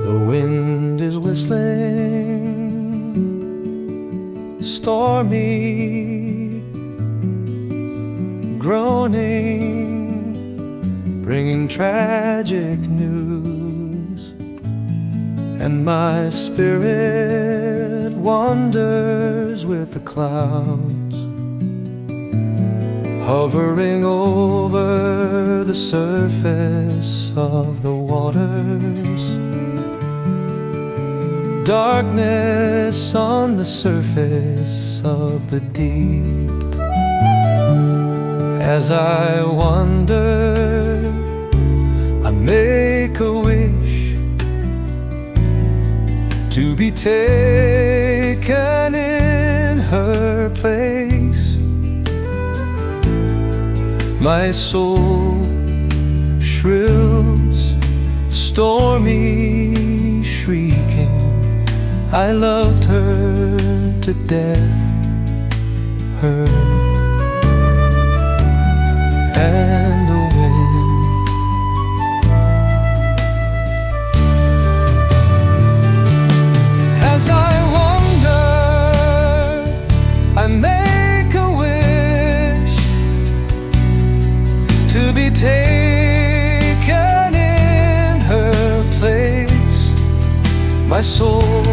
The wind is whistling, stormy, groaning, bringing tragic news, and my spirit wanders with the clouds, hovering over the surface of the waters. Darkness on the surface of the deep. As I wander, I make a wish to be taken in her place. My soul shrills, stormy, shrieking. I loved her to death, her and the wind. As I wander, I make a wish to be taken in her place. My soul